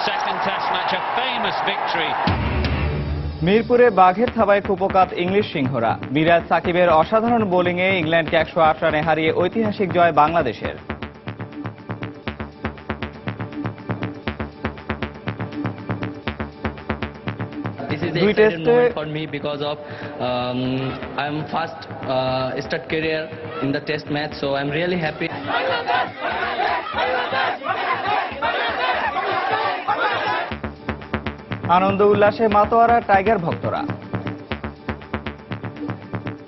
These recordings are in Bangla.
second Test match, a famous victory. মিরপুরে বাঘের থাবায় কুপোকাত ইংলিশ সিংহরা। মিরাজ সাকিবের অসাধারণ বোলিংয়ে ইংল্যান্ডকে 108 রানে হারিয়ে ঐতিহাসিক জয় বাংলাদেশের। This is the exciting moment for me because of I'm first start career in the Test match, so I'm really happy. আনন্দ উল্লাসে মাতোয়ারা টাইগার ভক্তরা।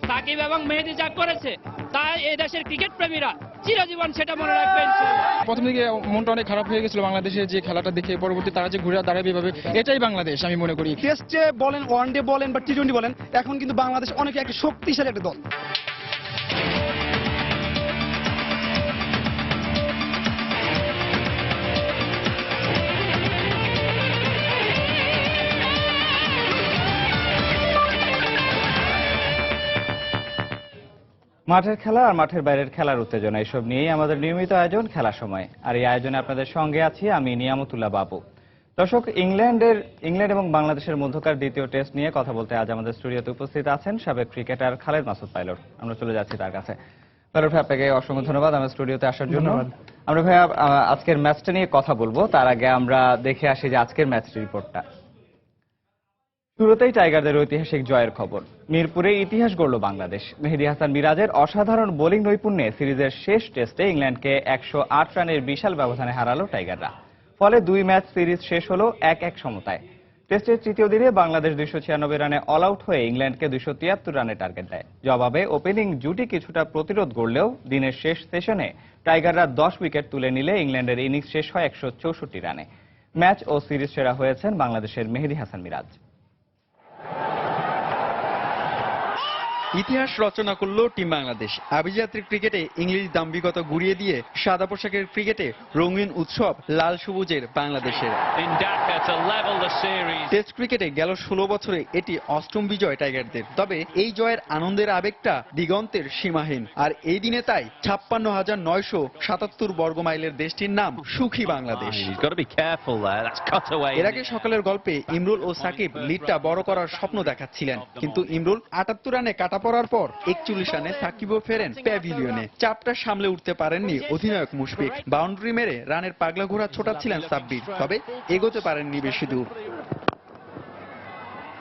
সাকিব এবং মেহেদী যা করেছে তাই এই দেশের ক্রিকেট প্রেমীরা চিরজীবন সেটা মনে রাখবেন। প্রথম দিকে মনটা অনেক খারাপ হয়ে গেছিল বাংলাদেশের যে খেলাটা দেখে, পরবর্তী তারা যে ঘুরে দাঁড়াবে এভাবে, এটাই বাংলাদেশ আমি মনে করি। টেস্টে বলেন, ওয়ানডে বলেন বা টি-20 বলেন, এখন কিন্তু বাংলাদেশ অনেক একটা শক্তিশালী একটা দল। মাঠের খেলা আর মাঠের বাইরের খেলার উত্তেজনা, এসব নিয়েই আমাদের নিয়মিত আয়োজন খেলার সময়। আর এই আয়োজনে আপনাদের সঙ্গে আছি আমি নিয়ামতুল্লাহ বাবু। দর্শক, ইংল্যান্ড এবং বাংলাদেশের মধ্যকার দ্বিতীয় টেস্ট নিয়ে কথা বলতে আজ আমাদের স্টুডিওতে উপস্থিত আছেন সাবেক ক্রিকেটার খালেদ মাসুদ পাইলট। আমরা চলে যাচ্ছি তার কাছে। পাইলট ভাই, আপনাকে অসংখ্য ধন্যবাদ আমার স্টুডিওতে আসার জন্য। আমরা ভাই আজকের ম্যাচটা নিয়ে কথা বলবো, তার আগে আমরা দেখে আসি যে আজকের ম্যাচ রিপোর্টটা। শুরুতেই টাইগারদের ঐতিহাসিক জয়ের খবর। মিরপুরে ইতিহাস গড়ল বাংলাদেশ। মেহেদী হাসান মিরাজের অসাধারণ বোলিং নৈপুণ্যে সিরিজের শেষ টেস্টে ইংল্যান্ডকে 108 রানের বিশাল ব্যবধানে হারালো টাইগাররা। ফলে 2 ম্যাচ সিরিজ শেষ হলো 1-1 সমতায়। টেস্টের তৃতীয় দিনে বাংলাদেশ 296 রানে অল আউট হয়ে ইংল্যান্ডকে 273 রানের টার্গেট দেয়। জবাবে ওপেনিং জুটি কিছুটা প্রতিরোধ গড়লেও দিনের শেষ সেশনে টাইগাররা 10 উইকেট তুলে নিলে ইংল্যান্ডের ইনিংস শেষ হয় 164 রানে। ম্যাচ ও সিরিজ সেরা হয়েছেন বাংলাদেশের মেহেদী হাসান মিরাজ। ইতিহাস রচনা করল টিম বাংলাদেশ। আভিজাত্রিক ক্রিকেটে ইংলিশ দাম্ভিকতা গুড়িয়ে দিয়ে সাদা পোশাকের ক্রিকেটে রঙিন উৎসব লাল সবুজের বাংলাদেশের। টেস্ট ক্রিকেটে গেল 16 বছরে এটি 8ম বিজয় টাইগারদের। তবে এই জয়ের আনন্দের আবেগটা দিগন্তের সীমাহীন। আর এই দিনে তাই 56,977 বর্গ মাইলের দেশটির নাম সুখী বাংলাদেশ। এর আগে সকালের গল্পে ইমরুল ও সাকিব লিডটা বড় করার স্বপ্ন দেখাচ্ছিলেন, কিন্তু ইমরুল 78 রানে কাটা পড়ার পর 41 রানে সাকিবও ফেরেন প্যাভিলিয়নে। চাপটা সামলে উঠতে পারেননি অধিনায়ক মুশফিক। বাউন্ডারি মেরে রানের পাগলা ঘোড়া ছোটাচ্ছিলেন সাব্বির, তবে এগোতে পারেননি বেশি দূর।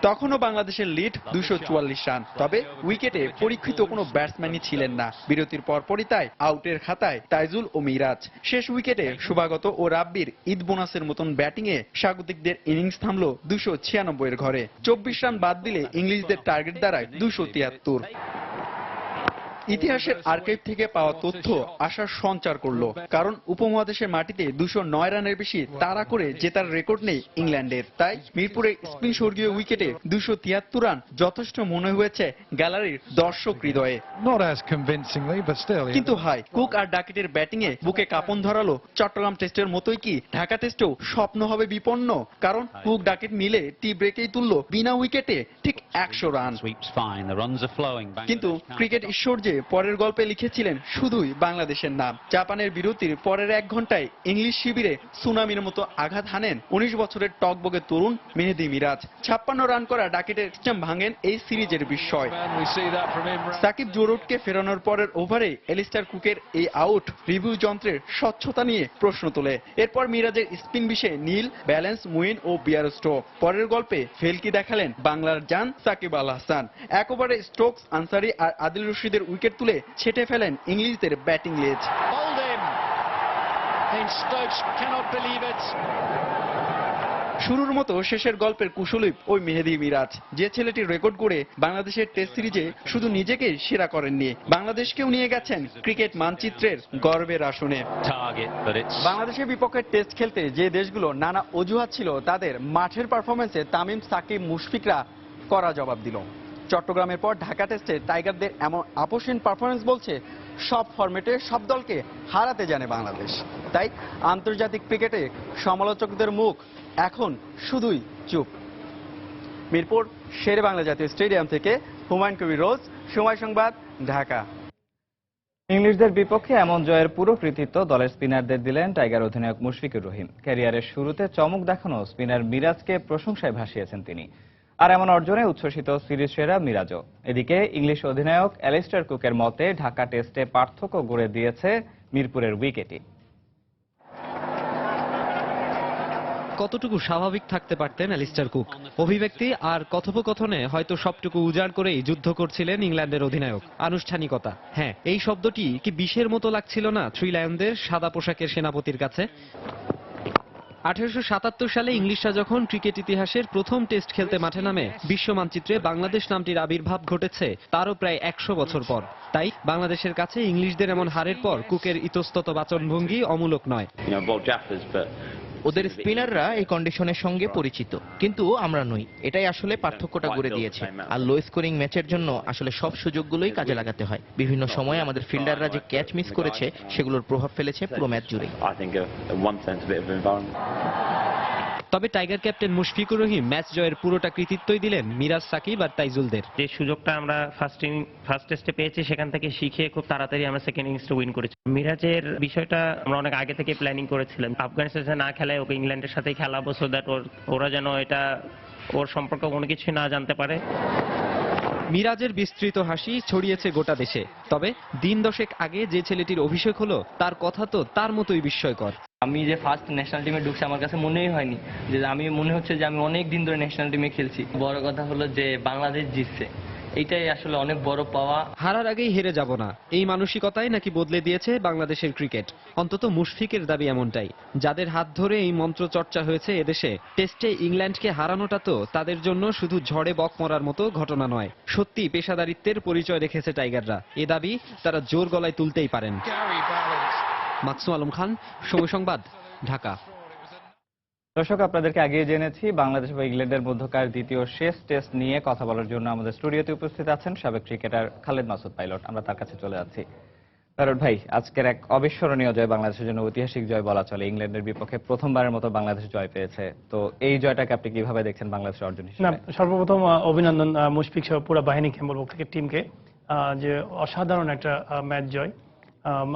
তখনও বাংলাদেশের লিড 244 রান। তবে উইকেটে পরীক্ষিত কোনো ব্যাটসম্যানই ছিলেন না। বিরতির পরপরই তাই আউটের খাতায় তাইজুল ও মিরাজ। শেষ উইকেটে শুভাগত ও রাব্বির ঈদ বোনাসের মতন ব্যাটিংয়ে স্বাগতিকদের ইনিংস থামল 296 এর ঘরে। 24 রান বাদ দিলে ইংলিশদের টার্গেট দাঁড়ায় 273। ইতিহাসের আর্কাইভ থেকে পাওয়া তথ্য আশার সঞ্চার করলো, কারণ উপমহাদেশের মাটিতে 209 রানের বেশি তাড়া করে জেতার রেকর্ড নেই ইংল্যান্ডের। তাই মিরপুরে স্পিন স্বর্গীয় উইকেটে 273 রান যথেষ্ট মনে হয়েছে গ্যালারির দর্শক হৃদয়ে। কিন্তু হাই, কুক আর ডাকেটের ব্যাটিংয়ে বুকে কাঁপন ধরালো চট্টগ্রাম টেস্টের মতোই কি ঢাকা টেস্টেও স্বপ্ন হবে বিপন্ন? কারণ কুক ডাকেট মিলে টি ব্রেকেই তুললো বিনা উইকেটে ঠিক 100 রান। কিন্তু ক্রিকেট ঈশ্বর যে পরের গল্পে লিখেছিলেন শুধুই বাংলাদেশের নাম। জাপানের বিরতির পরের 1 ঘন্টায় ইংলিশ শিবিরে সুনামির মতো আঘাত হানেন 19 বছরের টকবগে তরুণ মেহেদী মিরাজ। 56 রান করা ডাকেটের সিস্টেম ভাঙেন এই সিরিজের বিস্ময়। সাকিব জোরুটকে ফেরানোর পরের ওভারে এলিস্টার কুকের এই আউট রিভিউ যন্ত্রের স্বচ্ছতা নিয়ে প্রশ্ন তোলে। এরপর মিরাজের স্পিন বিষে নীল, ব্যালেন্স, মুইন ও বিয়ারস্টো। পরের গল্পে ফেলকি দেখালেন বাংলার জান সাকিব আল হাসান। 1 ওভারে স্টোকস, আনসারি আর আদিল রশিদের উইকেট তুলে ছেটে ফেলেন ইংলিশদের ব্যাটিং লেজ। শুরুর মতো শেষের গল্পের কুশলী ওই মেহেদী মিরাজ, যে ছেলেটির রেকর্ড গড়ে বাংলাদেশের টেস্ট সিরিজে শুধু নিজেকে সেরা করেননি, বাংলাদেশকেও নিয়ে গেছেন ক্রিকেট মানচিত্রের গর্বের আসনে। বাংলাদেশের বিপক্ষে টেস্ট খেলতে যে দেশগুলো নানা অজুহাত ছিল, তাদের মাঠের পারফরমেন্সে তামিম, সাকিব, মুশফিকরা কড়া জবাব দিল। চট্টগ্রামের পর ঢাকা টেস্টে টাইগারদের এমন আপোষহীন পারফরমেন্স বলছে সব ফরম্যাটে সব দলকে হারাতে জানে বাংলাদেশ। তাই আন্তর্জাতিক ক্রিকেটে সমালোচকদের মুখ এখন শুধুই চুপ। মিরপুর শেরে বাংলা জাতীয় স্টেডিয়াম থেকে হুমায়ুন কবির রোজ, সময় সংবাদ, ঢাকা। ইংলিশদের বিপক্ষে এমন জয়ের পুরো কৃতিত্ব দলের স্পিনারদের দিলেন টাইগার অধিনায়ক মুশফিকুর রহিম। ক্যারিয়ারের শুরুতে চমক দেখানো স্পিনার মিরাজকে প্রশংসায় ভাসিয়েছেন তিনি। আর এমন অর্জনে উচ্ছ্বসিত সিরিজ সেরা মিরাজও। এদিকে ইংলিশ অধিনায়ক অ্যালিস্টার কুকের মতে ঢাকা টেস্টে পার্থক্য গড়ে দিয়েছে মিরপুরের উইকেটই। কতটুকু স্বাভাবিক থাকতে পারতেন অ্যালিস্টার কুক? অভিব্যক্তি আর কথোপকথনে হয়তো সবটুকু উজাড় করেই যুদ্ধ করছিলেন ইংল্যান্ডের অধিনায়ক। আনুষ্ঠানিকতা, হ্যাঁ, এই শব্দটি কি বিষের মতো লাগছিল না থ্রি লায়নদের সাদা পোশাকের সেনাপতির কাছে? 1877 সালে ইংলিশরা যখন ক্রিকেট ইতিহাসের প্রথম টেস্ট খেলতে মাঠে নামে, বিশ্ব মানচিত্রে বাংলাদেশ নামটির আবির্ভাব ঘটেছে তারও প্রায় 100 বছর পর। তাই বাংলাদেশের কাছে ইংলিশদের এমন হারের পর কুকের ইতস্তত বাচনভঙ্গি অমূলক নয়। ওদের স্পিনাররা এই কন্ডিশনের সঙ্গে পরিচিত, কিন্তু আমরা নই। এটাই আসলে পার্থক্যটা গড়ে দিয়েছে। আর লো স্কোরিং ম্যাচের জন্য আসলে সব সুযোগগুলোই কাজে লাগাতে হয়। বিভিন্ন সময়ে আমাদের ফিল্ডাররা যে ক্যাচ মিস করেছে, সেগুলোর প্রভাব ফেলেছে পুরো ম্যাচ জুড়ে। তবে tiger captain Mushfiqur Rahim match জয়ের পুরোটা কৃতিত্বই দিলেন মিরাজ, সাকিব আর তাইজুলদের। যে সুযোগটা আমরা ফার্স্ট টেস্টে পেয়েছি, সেখান থেকে শিখে খুব তাড়াতাড়ি আমরা সেকেন্ড ইনিংসটা উইন করেছি। মিরাজের বিষয়টা আমরা অনেক আগে থেকে প্ল্যানিং করেছিলাম। আফগানিস্তানে না খেলায় ওকে ইংল্যান্ডের সাথেই খেলাবো, সো দ্যাট ওরা যেন এটা ওর সম্পর্কে কোনো কিছু না জানতে পারে। মিরাজের বিস্তৃত হাসি ছড়িয়েছে গোটা দেশে। তবে দিন দশেক আগে যে ছেলেটির অভিষেক হলো, তার কথা তো তার মতোই বিস্ময়কর। আমি যে ফার্স্ট ন্যাশনাল টিমে ঢুকছি, আমার কাছে মনেই হয়নি যে আমি মনে হচ্ছে যে আমি অনেক দিন ধরে ন্যাশনাল টিমে খেলছি। বড় কথা হলো যে বাংলাদেশ জিতছে, এইটাই আসলে অনেক বড় পাওয়া। হারার আগেই হেরে যাব না, এই মানসিকতাই নাকি বদলে দিয়েছে বাংলাদেশের ক্রিকেট। অন্তত মুশফিকের দাবি এমনটাই। যাদের হাত ধরে এই মন্ত্র চর্চা হয়েছে এদেশে, টেস্টে ইংল্যান্ডকে হারানোটা তো তাদের জন্য শুধু ঝড়ে বক মরার মতো ঘটনা নয়, সত্যি পেশাদারিত্বের পরিচয় রেখেছে টাইগাররা। এ দাবি তারা জোর গলায় তুলতেই পারেন। মাকসুম আলম খান, সময় সংবাদ, ঢাকা। দর্শক, আপনাদেরকে আগেই জেনেছি বাংলাদেশ ও ইংল্যান্ডের মধ্যকার দ্বিতীয় শেষ টেস্ট নিয়ে কথা বলার জন্য আমাদের স্টুডিওতে উপস্থিত আছেন সাবেক ক্রিকেটার খালেদ মাসুদ পাইলট। আমরা তার কাছে চলে যাচ্ছি। পাইলট ভাই, আজকের এক অবিস্মরণীয় জয়, বাংলাদেশের জন্য ঐতিহাসিক জয় বলা চলে। ইংল্যান্ডের বিপক্ষে প্রথমবারের মতো বাংলাদেশ জয় পেয়েছে। তো এই জয়টাকে আপনি কিভাবে দেখছেন বাংলাদেশের অর্জন হিসেবে? না, সর্বপ্রথম অভিনন্দন মুশফিক সহ পুরো বাহিনীকে, বলবো ক্রিকেট টিমকে, যে অসাধারণ একটা ম্যাচ জয়।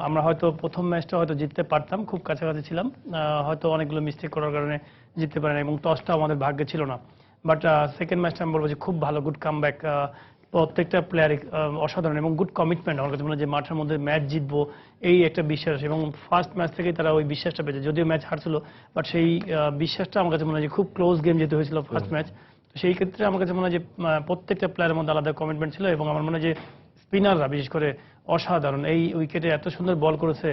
আমরা হয়তো প্রথম ম্যাচটা হয়তো জিততে পারতাম, খুব কাছাকাছি ছিলাম, হয়তো অনেকগুলো মিস্টেক করার কারণে জিততে পারেন এবং টসটা আমাদের ভাগ্যে ছিল না। বাট সেকেন্ড ম্যাচটা আমি বলবো যে খুব ভালো, গুড কামব্যাক, প্রত্যেকটা প্লেয়ার অসাধারণ এবং গুড কমিটমেন্ট। আমার কাছে মনে হয় যে মাঠের মধ্যে ম্যাচ জিতবো এই একটা বিশ্বাস, এবং ফার্স্ট ম্যাচ থেকেই তারা ওই বিশ্বাসটা পেয়েছে। যদিও ম্যাচ হারছিল, বাট সেই বিশ্বাসটা আমার কাছে মনে হয় যে খুব ক্লোজ গেম যেতে হয়েছিল ফার্স্ট ম্যাচ। তো সেই ক্ষেত্রে আমার কাছে মনে হয় যে প্রত্যেকটা প্লেয়ারের মধ্যে আলাদা কমিটমেন্ট ছিল, এবং আমার মনে হয় যে স্পিনাররা বিশেষ করে অসাধারণ। এই উইকেটে এত সুন্দর বল করেছে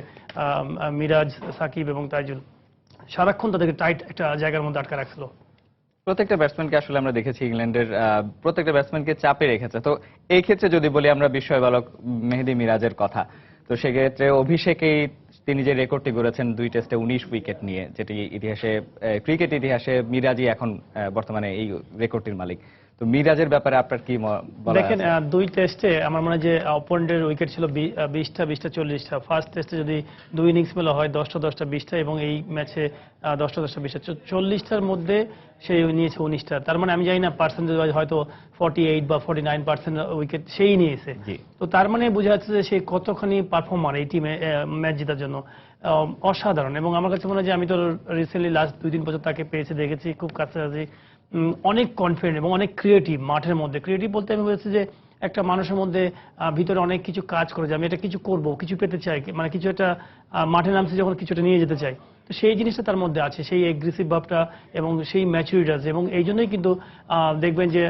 মিরাজ, সাকিব এবং তাইজুল, সারাক্ষণ তাদেরকে টাইট একটা জায়গার মধ্যে আটকে রাখছিল। প্রত্যেকটা ব্যাটসম্যানকে আসলে আমরা দেখেছি ইংল্যান্ডের প্রত্যেকটা ব্যাটসম্যানকে চাপে রেখেছে। তো এই ক্ষেত্রে যদি বলি আমরা বিস্ময় বালক মেহেদী মিরাজের কথা, তো সেক্ষেত্রে অভিষেকেই তিনি যে রেকর্ডটি গড়েছেন 2 টেস্টে 19 উইকেট নিয়ে, যেটি ইতিহাসে ক্রিকেট ইতিহাসে মিরাজই এখন বর্তমানে এই রেকর্ডটির মালিক। তো মিরাজের ব্যাপারে আপনার কি বলা? দেখেন, 2 টেস্টে আমার মনে হয় যে অপোনেন্টের উইকেট ছিল 20টা 40টা। ফার্স্ট টেস্টে যদি 2 ইনিংস মেলা হয় 10টা 20টা, এবং এই ম্যাচে 10টা 20টা, 40টার মধ্যে সে নিয়েছে 19টা। তার মানে আমি জানি না পার্সেন্টেজ হয়তো 48 বা 49% উইকেট সেই নিয়েছে। তো তার মানে বোঝা যাচ্ছে যে সে কতখানি পারফর্মার এই টিমে ম্যাচ জেতার জন্য। অসাধারণ। এবং আমার কাছে মনে হয় যে আমি তো রিসেন্টলি লাস্ট 2-3 বছর তাকে পেয়েছি, দেখেছি খুব কাছাকাছি, অনেক কনফিডেন্ট এবং অনেক ক্রিয়েটিভ মাঠের মধ্যে। ক্রিয়েটিভ বলতে আমি বলছি যে একটা মানুষের মধ্যে ভিতরে অনেক কিছু কাজ করে, যে আমি এটা কিছু করব, কিছু পেতে চাই, মানে কিছু একটা মাঠে নামছে যখন কিছুটা নিয়ে যেতে চাই, তো সেই জিনিসটা তার মধ্যে আছে, সেই এগ্রেসিভ ভাবটা এবং সেই ম্যাচুরিটি আছে। এবং এই জন্যই কিন্তু দেখবেন যে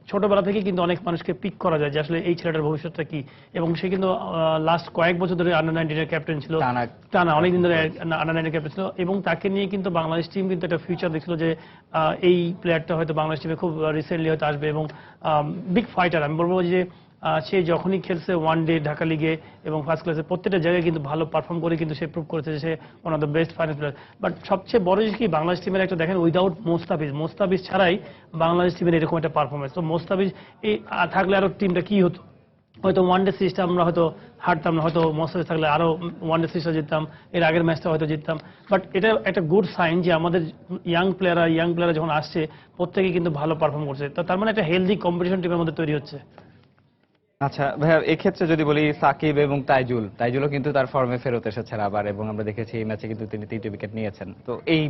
ছোটবেলা থেকে কিন্তু অনেক মানুষকে পিক করা যায় যে আসলে এই ছেলেটার ভবিষ্যৎটা কি। এবং সে কিন্তু লাস্ট কয়েক বছর ধরে আন্ডার-19 ক্যাপ্টেন ছিল, টানা অনেকদিন ধরে আন্ডার-19 ক্যাপ্টেন ছিল, এবং তাকে নিয়ে কিন্তু বাংলাদেশ টিম কিন্তু একটা ফিউচার দেখছিল যে এই প্লেয়ারটা হয়তো বাংলাদেশ টিমে খুব রিসেন্টলি হয়তো আসবে, এবং বিগ ফাইটার। আমি বলবো যে সে যখনই খেলছে ওয়ান ডে, ঢাকা লিগে এবং ফার্স্ট ক্লাসে, প্রত্যেকটা জায়গায় কিন্তু ভালো পারফর্ম করে কিন্তু সে প্রুভ করেছে যে সে one of the best final player. But সবচেয়ে বড় জিনিস কি, বাংলাদেশ টিমের একটা দেখেন উইদাউট মোস্তাফিজ ছাড়াই বাংলাদেশ টিমের এরকম একটা পারফরমেন্স। তো মোস্তাফিজ এই থাকলে আরো টিমটা কি হতো, হয়তো ওয়ান ডে সিরিজটা আমরা হয়তো হারতাম না, হয়তো মোস্তাফিজ থাকলে আরো ওয়ান ডে সিরিজটা জিততাম, এর আগের ম্যাচটা হয়তো জিততাম। বাট এটা একটা গুড সাইন যে আমাদের ইয়াং প্লেয়াররা যখন আসছে প্রত্যেকেই কিন্তু ভালো পারফর্ম করছে। তো তার মানে একটা হেলদি কম্পিটিশন টিমের মধ্যে তৈরি হচ্ছে। আচ্ছা ভাইয়া, এক্ষেত্রে যদি বলি সাকিব এবং তাইজুলও কিন্তু তার ফর্মে ফেরত এসেছেন আবার, এবং আমরা দেখেছি এই ম্যাচে কিন্তু তিনি 3টি উইকেট নিয়েছেন। তো এই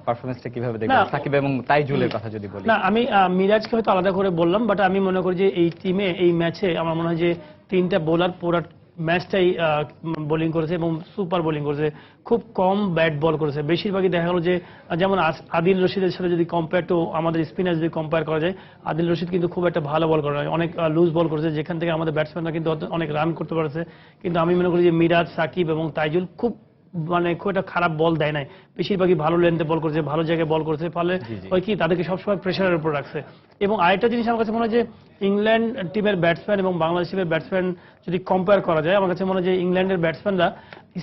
পারফরমেন্সটা কিভাবে দেখবেন না, সাকিব এবং তাইজুলের কথা যদি বলি? না, আমি মিরাজকে হয়তো আলাদা করে বললাম, বাট আমি মনে করি যে এই টিমে এই ম্যাচে আমার মনে হয় যে 3টা বোলার পুরো ম্যাচটাই বোলিং করেছে এবং সুপার বোলিং করেছে, খুব কম ব্যাট বল করেছে। বেশিরভাগই দেখা গেল যে যেমন আদিল রশিদের সাথে যদি কম্পেয়ার টু আমাদের স্পিনার যদি কম্পেয়ার করা যায়, আদিল রশিদ কিন্তু খুব একটা ভালো বল করে না, অনেক লুজ বল করেছে, যেখান থেকে আমাদের ব্যাটসম্যানরা কিন্তু অনেক রান করতে পারছে। কিন্তু আমি মনে করি যে মিরাজ, সাকিব এবং তাইজুল খুব একটা খারাপ বল দেয় নাই, বেশিরভাগই ভালো লেন্থে বল করেছে, ভালো জায়গায় বল করেছে, ফলে ওই কি তাদেরকে সবসময় প্রেশারের উপর রাখছে। এবং আরেকটা জিনিস আমার কাছে মনে হয় যে ইংল্যান্ড টিমের ব্যাটসম্যান এবং বাংলাদেশ টিমের ব্যাটসম্যান যদি কম্পেয়ার করা যায়, আমার কাছে মনে হয় যে ইংল্যান্ডের ব্যাটসম্যানরা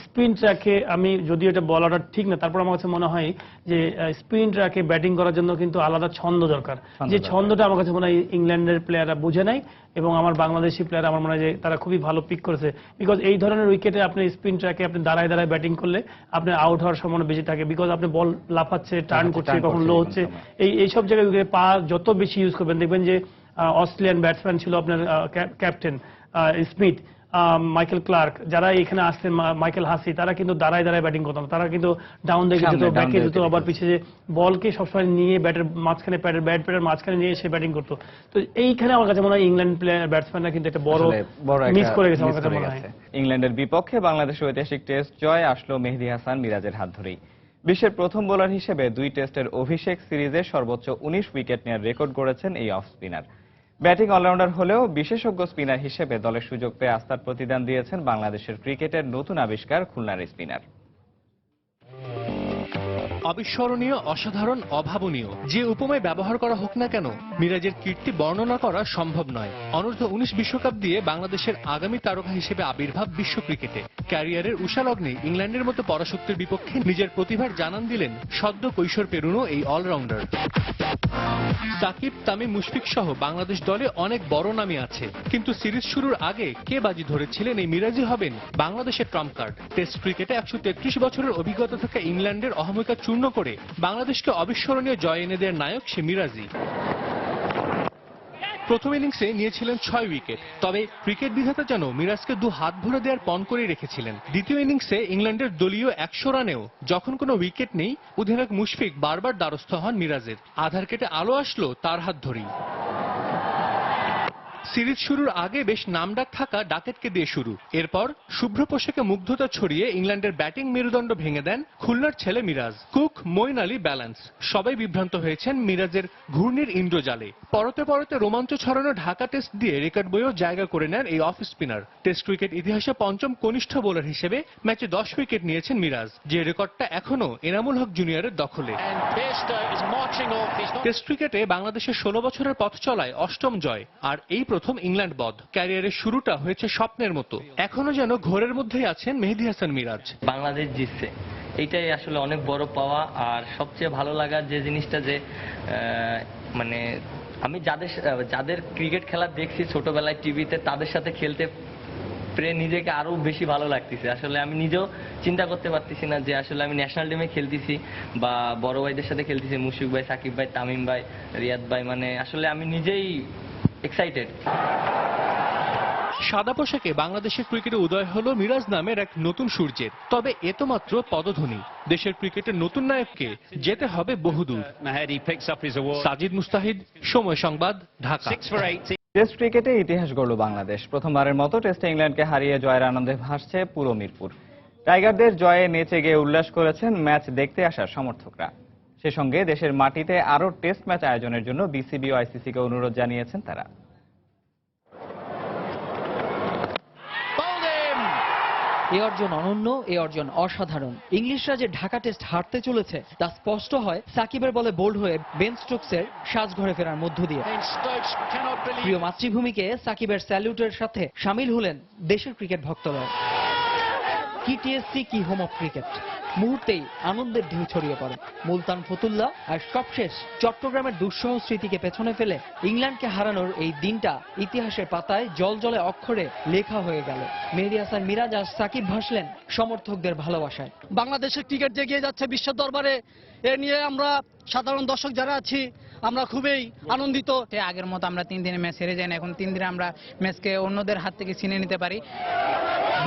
স্পিন ট্র্যাকে, আমি যদিও এটা বলাটা ঠিক না, তারপর আমার কাছে মনে হয় যে স্পিন ট্র্যাকে ব্যাটিং করার জন্য কিন্তু আলাদা ছন্দ দরকার, যে ছন্দটা আমার কাছে মনে হয় ইংল্যান্ডের প্লেয়াররা বুঝে নাই, এবং আমার বাংলাদেশি প্লেয়ার আমার মনে হয় যে তারা খুবই ভালো পিক করেছে। বিকজ এই ধরনের উইকেটে আপনি স্পিন ট্র্যাকে আপনি দাঁড়ায় দাঁড়ায় ব্যাটিং করলে আপনার আউট হওয়ার সম্ভাবনা বেশি থাকে, বিকজ আপনি বল লাফাচ্ছে, টার্ন করছে, কখন লো হচ্ছে, এইসব জায়গায় উইকেটে পা যত বেশি ইউজ করবেন, দেখবেন যে অস্ট্রেলিয়ান ব্যাটসম্যান ছিল আপনার ক্যাপ্টেন স্মিথ, মাইকেল ক্লার্ক, যারা এখানে আসতেন, মাইকেল হাসি, তারা কিন্তু দাঁড়ায় দাঁড়ায় ব্যাটিং করতাম, তারা কিন্তু ডাউন দেখে যেত, ব্যাকে যেত, আবার পিছিয়ে বলকে সবসময় নিয়ে ব্যাটের মাঝখানে প্যাডের মাঝখানে নিয়ে এসে ব্যাটিং করতো। তো এইখানে আমার কাছে মনে হয় ইংল্যান্ড প্লেয়ার ব্যাটসম্যানরা কিন্তু একটা বড় মিস করে গেছে আমার কাছে মনে হয়। ইংল্যান্ডের বিপক্ষে বাংলাদেশের ঐতিহাসিক টেস্ট জয় আসলো মেহেদী হাসান মিরাজের হাত ধরেই। বিশ্বের প্রথম বোলার হিসেবে 2 টেস্টের অভিষেক সিরিজে সর্বোচ্চ 19 উইকেট নেওয়ার রেকর্ড গড়েছেন এই অফ স্পিনার। ব্যাটিং অলরাউন্ডার হলেও বিশেষজ্ঞ স্পিনার হিসেবে দলের সুযোগ পেয়ে আস্থার প্রতিদান দিয়েছেন বাংলাদেশের ক্রিকেটের নতুন আবিষ্কার খুলনার স্পিনার। অবিস্মরণীয়, অসাধারণ, অভাবনীয়, যে উপমায় ব্যবহার করা হোক না কেন, মিরাজের কীর্তি বর্ণনা করা সম্ভব নয়। অনূর্ধ্ব 19 বিশ্বকাপ দিয়ে বাংলাদেশের আগামী তারকা হিসেবে আবির্ভাব বিশ্ব ক্রিকেটে। ক্যারিয়ারের উষালগ্নে ইংল্যান্ডের মতো পরাশক্তির বিপক্ষে নিজের প্রতিভার জানান দিলেন সদ্য কৈশোর পেরুনো এই অলরাউন্ডার। সাকিব, তামিম, মুশফিক সহ বাংলাদেশ দলে অনেক বড় নামই আছে, কিন্তু সিরিজ শুরুর আগে কে বাজি ধরেছিলেন এই মিরাজই হবেন বাংলাদেশের ট্রাম্প কার্ড। টেস্ট ক্রিকেটে 133 বছরের অভিজ্ঞতা থাকা ইংল্যান্ডের অহমিকা চূর্ণ করে বাংলাদেশকে অবিস্মরণীয় জয় এনে দেওয়ার নায়ক সে মিরাজই। প্রথম ইনিংসে নিয়েছিলেন 6 উইকেট, তবে ক্রিকেট বিধাতা যেন মিরাজকে 2 হাত ভরে দেওয়ার পণ করেই রেখেছিলেন। দ্বিতীয় ইনিংসে ইংল্যান্ডের দলীয় 100 রানেও যখন কোনো উইকেট নেই, অধিনায়ক মুশফিক বারবার দ্বারস্থ হন মিরাজের। আধার কেটে আলো আসলো তার হাত ধরেই। সিরিজ শুরুর আগে বেশ নামডাক থাকা ডাকেটকে দিয়ে শুরু, এরপর শুভ্র পোশাকে মুগ্ধতা ছড়িয়ে ইংল্যান্ডের ব্যাটিং মেরুদণ্ড ভেঙে দেন খুলনার ছেলে মিরাজ। কুক, মঈন আলী, ব্যালেন্স সবাই বিভ্রান্ত হয়েছেন মিরাজের ঘূর্ণির ইন্দ্রজালে। পরতে পরতে রোমাঞ্চ ছড়ানো ঢাকা টেস্ট দিয়ে রেকর্ড বইও জায়গা করে নেন এই অফ স্পিনার। টেস্ট ক্রিকেট ইতিহাসে 5ম কনিষ্ঠ বোলার হিসেবে ম্যাচে 10 উইকেট নিয়েছেন মিরাজ, যে রেকর্ডটা এখনো এনামুল হক জুনিয়রের দখলে। টেস্ট ক্রিকেটে বাংলাদেশের 16 বছরের পথ চলায় 8ম জয়, আর এই প্রথম ইংল্যান্ড বধ। ক্যারিয়ারের শুরুটা হয়েছে স্বপ্নের মতো, এখনো যেন ঘোরের মধ্যেই আছেন মেহেদী হাসান মিরাজ। বাংলাদেশ জিতছে, এইটাই আসলে অনেক বড় পাওয়া। আর সবচেয়ে ভালো লাগার যে জিনিসটা, যে মানে আমি যাদের ক্রিকেট খেলা দেখছি ছোটবেলায় টিভিতে, তাদের সাথে খেলতে পেরে নিজেকে আরো বেশি ভালো লাগতেছে। আসলে আমি নিজেও চিন্তা করতে পারতেছি না যে আসলে আমি ন্যাশনাল টিমে খেলতেছি বা বড় ভাইদের সাথে খেলতেছি, মুশফিক ভাই, সাকিব ভাই, তামিম ভাই, রিয়াদ ভাই, মানে আসলে আমি নিজেই এক্সাইটেড। সাদা পোশাকে বাংলাদেশের ক্রিকেটে উদয় হলো মিরাজ নামের এক নতুন সূর্যের, তবে এ তো মাত্র পদধ্বনি। দেশের ক্রিকেটের নতুন নায়ককে যেতে হবে বহুদূর। সাজিদ মুস্তাহিদ, সময় সংবাদ, ঢাকা। টেস্ট ক্রিকেটে ইতিহাস গড়ল বাংলাদেশ। প্রথমবারের মতো টেস্টে ইংল্যান্ডকে হারিয়ে জয়ের আনন্দে ভাসছে পুরো মিরপুর। টাইগারদের জয়ে নেচে গিয়ে উল্লাস করেছেন ম্যাচ দেখতে আসা সমর্থকরা। সে সঙ্গে দেশের মাটিতে আরও টেস্ট ম্যাচ আয়োজনের জন্য বিসিবি ও আইসিসিকে অনুরোধ জানিয়েছেন তারা। এ অর্জন অনন্য, এ অর্জন অসাধারণ। ইংলিশরা যে ঢাকা টেস্ট হারতে চলেছে তা স্পষ্ট হয় সাকিবের বলে বোল্ড হয়ে বেন স্টোকসের সাজঘরে ফেরার মধ্য দিয়ে। প্রিয় মাতৃভূমিকে সাকিবের স্যালুটের সাথে সামিল হলেন দেশের ক্রিকেট ভক্তরা। কি টিএসসি, কি হোম অফ ক্রিকেট, মুহূর্তেই আনন্দের ঢেউ ছড়িয়ে পড়ে। মুলতান, ফতুল্লা আর সবশেষ চট্টগ্রামের দুঃসহ স্মৃতিকে পেছনে ফেলে ইংল্যান্ডকে হারানোর এই দিনটা ইতিহাসের পাতায় জলজলে অক্ষরে লেখা হয়ে গেল। মেহেদী হাসান মিরাজ আর সাকিব ভাসলেন সমর্থকদের ভালোবাসায়। বাংলাদেশের ক্রিকেট এগিয়ে যাচ্ছে বিশ্ব দরবারে, এ নিয়ে আমরা সাধারণ দর্শক যারা আছি আমরা খুবই আনন্দিত। আগের মতো আমরা 3 দিনে ম্যাচ হেরে যাই না, এখন 3 দিনে আমরা ম্যাচকে অন্যদের হাত থেকে ছিনে নিতে পারি।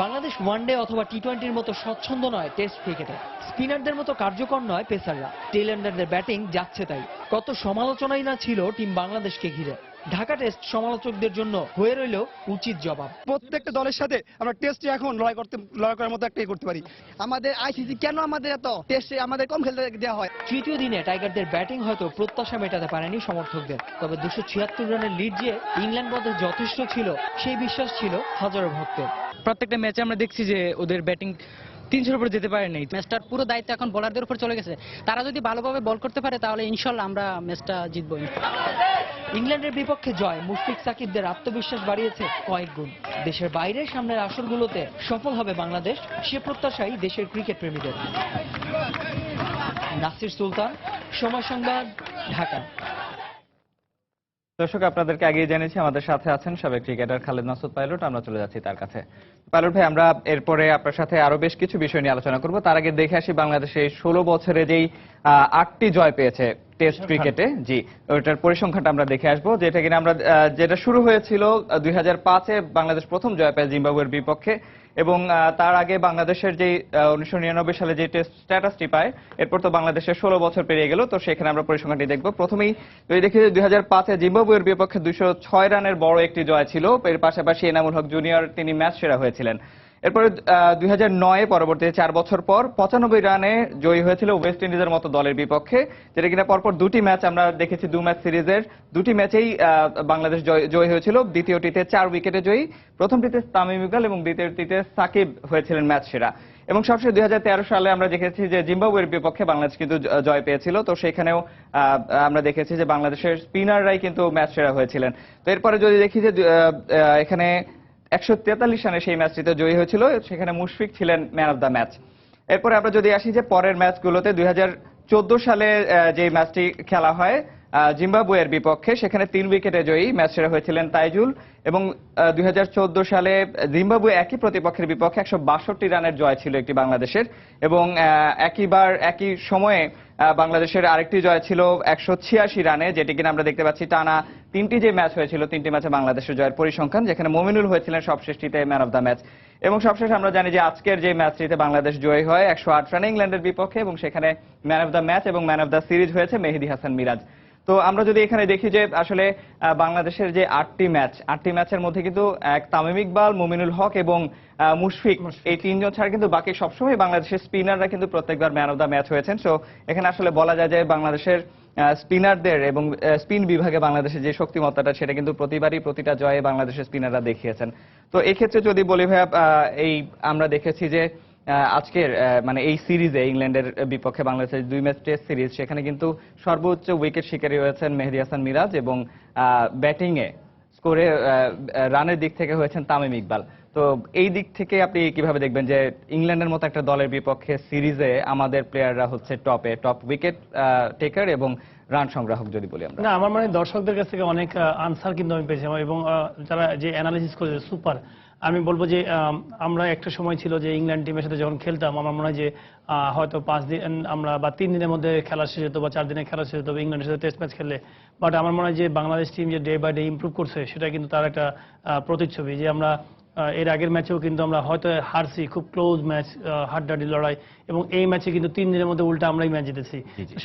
বাংলাদেশ ওয়ানডে অথবা টি-20-র মতো স্বচ্ছন্দ নয় টেস্ট ক্রিকেটে, স্পিনারদের মতো কার্যকর নয় পেসাররা, টেইলেন্ডারদের ব্যাটিং যাচ্ছে তাই। কত সমালোচনাই না ছিল টিম বাংলাদেশকে ঘিরে, ঢাকা টেস্ট সমালোচকদের জন্য হয়ে রইল উচিত জবাব। প্রত্যেকটা দলের সাথে আমরা টেস্টে এখন লড়াই করার মতো একটাই করতে পারি। আমাদের আইসিসি কেন আমাদের এত টেস্টে আমাদের কম খেলতে দেওয়া হয়? তৃতীয় দিনে টাইগারদের ব্যাটিং হয়তো প্রত্যাশা মেটাতে পারেনি সমর্থকদের, তবে 276 রানের লিড যে ইংল্যান্ড পথে যথেষ্ট ছিল সেই বিশ্বাস ছিল হাজারো ভক্তের। প্রত্যেকটা ম্যাচে আমরা দেখছি যে ওদের ব্যাটিং 300-এর উপরে যেতে পারে নাই। ম্যাচটার পুরো দায়িত্ব এখন বোলারদের উপর চলে গেছে। তারা যদি ভালোভাবে বল করতে পারে তাহলে ইনশাল্লাহ আমরা ম্যাচটা জিতবো। ইংল্যান্ডের বিপক্ষে জয় মুশফিক সাকিবদের আত্মবিশ্বাস বাড়িয়েছে কয়েক গুণ। দেশের বাইরে সামনের আসরগুলোতে সফল হবে বাংলাদেশ, সে প্রত্যাশাই দেশের ক্রিকেট প্রেমীদের। নাসির সুলতান, সময় সংবাদ, ঢাকা। দর্শক, আপনাদেরকে আগেই জানিয়েছি আমাদের সাথে আছেন সাবেক ক্রিকেটার খালেদ মাসুদ পাইলট। আমরা চলে যাচ্ছি তার কাছে। পাইলট ভাই, আমরা এরপরে আপনার সাথে আরো বেশ কিছু বিষয় নিয়ে আলোচনা করব। তার আগে দেখে আসি বাংলাদেশে 16 বছরে যেই 8টি জয় পেয়েছে টেস্ট ক্রিকেটে, জি ওটার পরিসংখ্যানটা আমরা দেখে আসবো। যেটা কিনা আমরা যেটা শুরু হয়েছিল 2005-এ বাংলাদেশ প্রথম জয় পায় জিম্বাবুয়ের বিপক্ষে, এবং তার আগে বাংলাদেশের যে 1999 সালে যে টেস্ট স্ট্যাটাসটি পায়, এরপর তো বাংলাদেশের 16 বছর পেরিয়ে গেল। তো সেখানে আমরা পরিসংখ্যানটি দেখব। প্রথমেই যদি দেখি যে 2005-এ জিম্বাবুয়ের বিপক্ষে 206 রানের বড় একটি জয় ছিল। এর পাশাপাশি এনামুল হক জুনিয়র তিনি ম্যাচ সেরা হয়েছিলেন। এরপরে 2009-এ পরবর্তীতে 4 বছর পর 95 রানে জয়ী হয়েছিল ওয়েস্ট ইন্ডিজের মতো দলের বিপক্ষে, যেটা কিনা পরপর 2টি ম্যাচ আমরা দেখেছি। 2 ম্যাচ সিরিজের 2টি ম্যাচেই বাংলাদেশ জয়ী হয়েছিল। দ্বিতীয়টিতে 4 উইকেটে জয়ী, প্রথমটিতে তামিম ইকবাল এবং দ্বিতীয়টিতে সাকিব হয়েছিলেন ম্যাচ সেরা। এবং সবশেষে 2013 সালে আমরা দেখেছি যে জিম্বাবুয়ের বিপক্ষে বাংলাদেশ কিন্তু জয় পেয়েছিল। তো সেখানেও আমরা দেখেছি যে বাংলাদেশের স্পিনাররাই কিন্তু ম্যাচ সেরা হয়েছিলেন। তো এরপরে যদি দেখি যে এখানে 143 রানে সেই ম্যাচটিতে জয়ী হয়েছিল, সেখানে মুশফিক ছিলেন ম্যান অফ দ্য ম্যাচ। এরপরে আমরা যদি আসি যে পরের ম্যাচগুলোতে 2014 সালে যে ম্যাচটি খেলা হয় জিম্বাবুয়ের বিপক্ষে, সেখানে 3 উইকেটে জয়ী, ম্যাচ সেরা হয়েছিলেন তাইজুল। এবং 2014 সালে জিম্বাবুয়ে একই প্রতিপক্ষের বিপক্ষে 162 রানের জয় ছিল একটি বাংলাদেশের, এবং একই সময়ে বাংলাদেশের আরেকটি জয় ছিল 186 রানে, যেটি কিনা আমরা দেখতে পাচ্ছি টানা 3টি যে ম্যাচ হয়েছিল 3টি ম্যাচে বাংলাদেশের জয়ের পরিসংখ্যান, যেখানে মমিনুল হয়েছিলেন সবশেষটিতে ম্যান অফ দ্য ম্যাচ। এবং সবশেষে আমরা জানি যে আজকের যে ম্যাচটিতে বাংলাদেশ জয়ী হয় 108 রানে ইংল্যান্ডের বিপক্ষে, এবং সেখানে ম্যান অফ দ্য ম্যাচ এবং ম্যান অফ দ্য সিরিজ হয়েছে মেহেদী হাসান মিরাজ। তো আমরা যদি এখানে দেখি যে আসলে বাংলাদেশের যে 8টি ম্যাচের মধ্যে কিন্তু তামিম ইকবাল, মুমিনুল হক এবং মুশফিক, এই 3 জন ছাড়া কিন্তু বাকি সবসময় বাংলাদেশের স্পিনাররা কিন্তু প্রত্যেকবার ম্যান অফ দ্য ম্যাচ হয়েছেন। সো এখানে আসলে বলা যায় যে বাংলাদেশের স্পিনারদের এবং স্পিন বিভাগে বাংলাদেশের যে শক্তিমত্তাটা, সেটা কিন্তু প্রতিবারই প্রতিটা জয়ে বাংলাদেশের স্পিনাররা দেখিয়েছেন। তো এই ক্ষেত্রে যদি বলি ভাইয়া, এই আমরা দেখেছি যে আজকের মানে এই সিরিজে ইংল্যান্ডের বিপক্ষে বাংলাদেশের 2 ম্যাচ টেস্ট সিরিজ, সেখানে কিন্তু সর্বোচ্চ উইকেট শিকারী হয়েছেন মেহেদী হাসান মিরাজ, এবং ব্যাটিংয়ে স্কোরে রানের দিক থেকে হয়েছেন তামিম ইকবাল। তো এই দিক থেকে আপনি কিভাবে দেখবেন যে ইংল্যান্ডের মতো একটা দলের বিপক্ষে সিরিজে আমাদের প্লেয়াররা হচ্ছে টপ উইকেট টেকার এবং রান সংগ্রাহক, যদি বলি আমরা? না, আমার মানে দর্শকদের কাছ থেকে অনেক আনসার কিন্তু আমি পেয়েছি, এবং যারা যে অ্যানালিসিস করেছে সুপার। আমি বলবো যে আমরা একটা সময় ছিল যে ইংল্যান্ড টিমের সাথে যখন খেলতাম, আমার মনে হয় যে হয়তো 5 দিন আমরা বা 3 দিনের মধ্যে খেলা শেষ হতো বা 4 দিনে খেলা শেষ হতো ইংল্যান্ডের সাথে টেস্ট ম্যাচ খেললে। বাট আমার মনে হয় যে বাংলাদেশ টিম যে ডে বাই ডে ইমপ্রুভ করছে, সেটা কিন্তু তার একটা প্রতিচ্ছবি। যে আমরা এর আগের ম্যাচেও কিন্তু আমরা হয়তো হারছি, খুব ক্লোজ ম্যাচ, হাড্ডাহাড্ডি লড়াই, এবং এই ম্যাচে কিন্তু 3 দিনের মধ্যে উল্টা আমরাই ম্যাচ জিতেছি।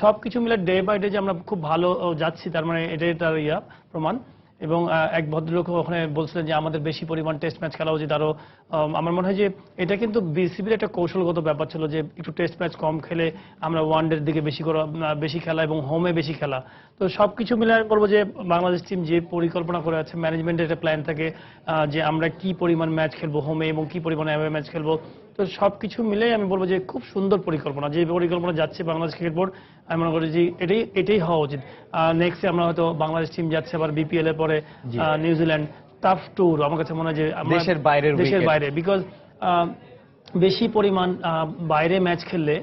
সবকিছু মিলে ডে বাই ডে যে আমরা খুব ভালো যাচ্ছি, তার মানে এটাই তার প্রমাণ। এবং এক ভদ্রলোক ওখানে বলছিলেন যে আমাদের বেশি পরিমাণ টেস্ট ম্যাচ খেলা উচিত আরো। আমার মনে হয় যে এটা কিন্তু বিসিবির একটা কৌশলগত ব্যাপার ছিল যে একটু টেস্ট ম্যাচ কম খেলে আমরা ওয়ানডের দিকে বেশি খেলা এবং হোমে বেশি খেলা। তো সবকিছু মিলে আমি বলবো যে বাংলাদেশ টিম যে পরিকল্পনা করে আছে, ম্যানেজমেন্টের একটা প্ল্যান থাকে যে আমরা কি পরিমাণ ম্যাচ খেলবো হোমে এবং কি পরিমাণ অ্যাওয়ে ম্যাচ খেলবো। তো সবকিছু মিলে আমি বলবো যে খুব সুন্দর পরিকল্পনা, যে পরিকল্পনা যাচ্ছে বাংলাদেশ ক্রিকেট বোর্ড, আমি মনে করি যে এটাই হওয়া উচিত। নেক্সটে আমরা হয়তো বাংলাদেশ টিম যাচ্ছে আবার বিপিএল এর পরে নিউজিল্যান্ড, টাফ ট্যুর। আমার কাছে মনে হয় যে দেশের বাইরে, বিকজ বেশি পরিমাণ বাইরে ম্যাচ খেললে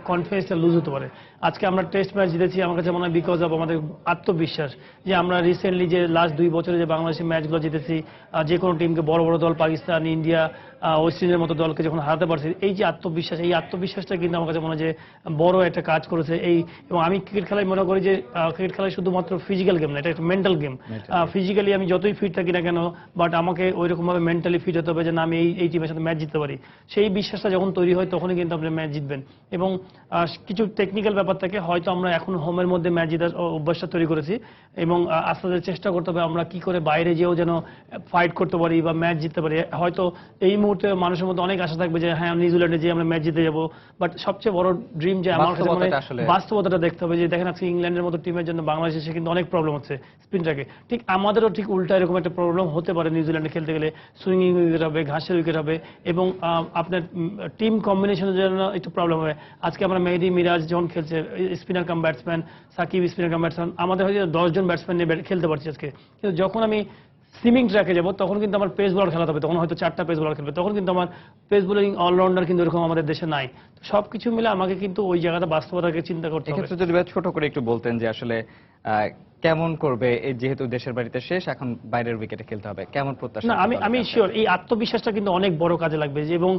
কনফিডেন্সটা লুজ হতে পারে। আজকে আমরা টেস্ট ম্যাচ জিতেছি আমার কাছে মনে হয় বিকজ অফ আমাদের আত্মবিশ্বাস, যে আমরা রিসেন্টলি যে লাস্ট 2 বছরে যে বাংলাদেশের ম্যাচগুলো জিতেছি, যে কোনো টিমকে, বড় বড় দল পাকিস্তান, ইন্ডিয়া, ওয়েস্ট ইন্ডিজের মতো দলকে যখন হারাতে পারছি, এই যে আত্মবিশ্বাস, এই আত্মবিশ্বাসটা কিন্তু আমার কাছে মনে হয় যে বড় একটা কাজ করেছে। এবং আমি ক্রিকেট খেলায় মনে করি যে ক্রিকেট খেলায় শুধুমাত্র ফিজিক্যাল গেম না, এটা একটা মেন্টাল গেম। ফিজিক্যালি আমি যতই ফিট থাকি না কেন, বাট আমাকে ওইরকম ভাবে মেন্টালি ফিট হতে হবে যে না আমি এই টিমের সাথে ম্যাচ জিততে পারি। সেই বিশ্বাসটা যখন তৈরি হয় তখনই কিন্তু আপনি ম্যাচ জিতবেন। এবং কিছু টেকনিক্যাল ব্যাপার থেকে হয়তো আমরা এখন হোমের মধ্যে ম্যাচ জেতার অভ্যাসটা তৈরি করেছি, এবং আস্তে আস্তে চেষ্টা করতে হবে আমরা কি করে বাইরে যেও যেন ফাইট করতে পারি বা ম্যাচ জিততে পারি। হয়তো এই মুহূর্তে মানুষের মধ্যে অনেক আশা থাকবে যে হ্যাঁ নিউজিল্যান্ডে যে আমরা ম্যাচ জিতে যাবো, বাট সবচেয়ে বড় ড্রিম যে আমার কাছে মনে হয় বাস্তবতাটা দেখতে হবে। যে দেখেন আজকে ইংল্যান্ডের মতো টিমের জন্য বাংলাদেশে কিন্তু অনেক প্রবলেম হচ্ছে স্পিনটাকে, ঠিক আমাদেরও ঠিক উল্টা এরকম একটা প্রবলেম হতে পারে নিউজিল্যান্ডে খেলতে গেলে। সুইঙ্গিং উইকেট হবে, ঘাসের উইকেট হবে, এবং আপনার টিম কম্বিনেশনের জন্য একটু প্রবলেম হবে। আজকে আমরা মেহেদী মিরাজ যখন খেলছে spinner cum batsman, Shakib spinner cum batsman, আমাদের হয়তো 10 জন ব্যাটসম্যান নিয়ে খেলতে পারছি আজকে। কিন্তু যখন আমি সিমিং ট্র্যাকে যাবো তখন কিন্তু আমার পেস বলার খেলাতে হবে, তখন হয়তো 4টা পেস বলার খেলবে, তখন কিন্তু আমার পেস বোলিং অলরাউন্ডার কিন্তু এরকম আমাদের দেশে নাই। সবকিছু মিলে আমাকে কিন্তু ওই জায়গাটা বাস্তবতাকে চিন্তা করতে হবে। এক্ষেত্রে যদি ছোট করে একটু বলতেন যে আসলে কেমন করবে, যেহেতু দেশের বাড়িতে শেষ, এখন বাইরের উইকেটে খেলতে হবে, কেমন প্রত্যাশা? না, আমি শিওর এই আত্মবিশ্বাসটা কিন্তু অনেক বড় কাজে লাগবে। এবং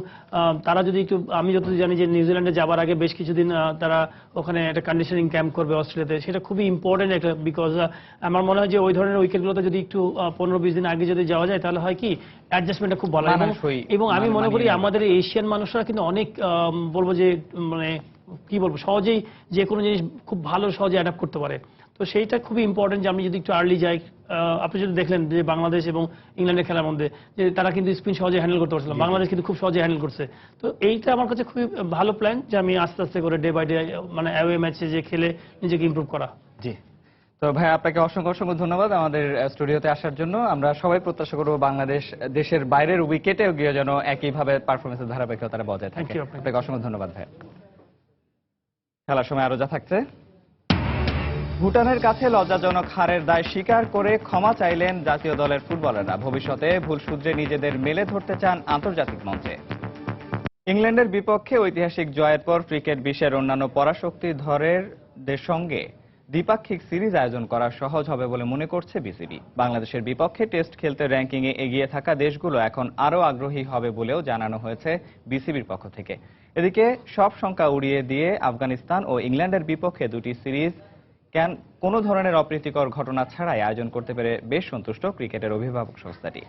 তারা যদি একটু, আমি যতদূর জানি যে নিউজিল্যান্ডে যাবার আগে বেশ কিছুদিন তারা ওখানে একটা কন্ডিশনিং ক্যাম্প করবে অস্ট্রেলিয়াতে, সেটা খুবই ইম্পর্টেন্ট একটা, বিকজ আমার মনে হয় যে ওই ধরনের উইকেটগুলোতে যদি একটু 15-20 দিন আগে যদি যাওয়া যায় তাহলে হয় কি অ্যাডজাস্টমেন্টটা খুব ভালো। এবং আমি মনে করি আমাদের এশিয়ান মানুষরা কিন্তু অনেক বলবো যে মানে কি বলবো, সহজেই যে কোনো জিনিস খুব ভালো সহজে অ্যাডাপ্ট করতে পারে। তো সেইটা খুবই ইম্পর্টেন্ট যে আমি যদি একটু আর্লি যাই। আপনি যদি দেখলেন যে বাংলাদেশ এবং ইংল্যান্ডের খেলার মধ্যে যে তারা কিন্তু স্পিন সহজে হ্যান্ডেল করতে পারছিল, বাংলাদেশ কিন্তু খুব সহজে হ্যান্ডেল করছে। তো এইটা আমার কাছে খুবই ভালো প্ল্যান যে আমি আস্তে আস্তে করে ডে বাই ডে মানে অ্যাওয়ে ম্যাচে যে খেলে নিজেকে ইমপ্রুভ করা। জি, তো ভাই আপনাকে অসংখ্য অসংখ্য ধন্যবাদ আমাদের স্টুডিওতে আসার জন্য। আমরা সবাই প্রত্যাশা করব বাংলাদেশ দেশের বাইরের উইকেটেও গিয়ে যেন একইভাবে পারফরমেন্সের ধারাবাহিকতা বজায় থাকে। আপনাকে অসংখ্য ধন্যবাদ ভাই। খেলার সময় আরো যা থাকছে, ভুটানের কাছে লজ্জাজনক হারের দায় স্বীকার করে ক্ষমা চাইলেন জাতীয় দলের ফুটবলাররা। ভবিষ্যতে ভুল শুধরে নিজেদের মেলে ধরতে চান আন্তর্জাতিক মঞ্চে। ইংল্যান্ডের বিপক্ষে ঐতিহাসিক জয়ের পর ক্রিকেট বিশ্বের অন্যান্য পরাশক্তিধরদের সঙ্গে দ্বিপাক্ষিক সিরিজ আয়োজন করা সহজ হবে বলে মনে করছে বিসিবি। বাংলাদেশের বিপক্ষে টেস্ট খেলতে র্যাঙ্কিংয়ে এগিয়ে থাকা দেশগুলো এখন আরও আগ্রহী হবে বলেও জানানো হয়েছে বিসিবির পক্ষ থেকে। এদিকে সব শঙ্কা উড়িয়ে দিয়ে আফগানিস্তান ও ইংল্যান্ডের বিপক্ষে দুটি সিরিজ কোনো ধরনের অপ্রীতিকর ঘটনা ছাড়াই আয়োজন করতে পেরে বেশ সন্তুষ্ট ক্রিকেটের অভিভাবক সংস্থাটি।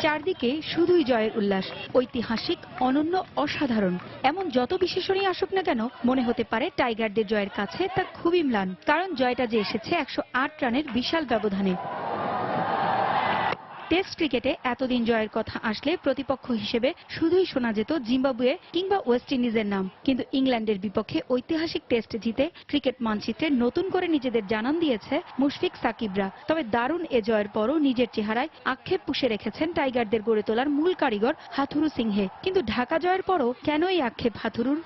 চারদিকে শুধুই জয়ের উল্লাস, ঐতিহাসিক, অনন্য, অসাধারণ, এমন যত বিশেষণই আসুক না কেন মনে হতে পারে টাইগারদের জয়ের কাছে তা খুবই ম্লান, কারণ জয়টা যে এসেছে 108 রানের বিশাল ব্যবধানে। টেস্ট ক্রিকেটে এতদিন জয়ের কথা আসলে প্রতিপক্ষ হিসেবে শুধুই শোনা যেত জিম্বাবুয়ে কিংবা ওয়েস্ট ইন্ডিজের নাম, কিন্তু ইংল্যান্ডের বিপক্ষে ঐতিহাসিক টেস্ট জিতে ক্রিকেট মানচিত্রে নতুন করে নিজেদের জানান দিয়েছে মুশফিক সাকিবরা। তবে দারুণ এ জয়ের পরও নিজের চেহারায় আক্ষেপ পুষে রেখেছেন টাইগারদের গড়ে তোলার মূল কারিগর হাথুরু সিংহে। কিন্তু ঢাকা জয়ের পরও কেন এই আক্ষেপ হাথুরুর?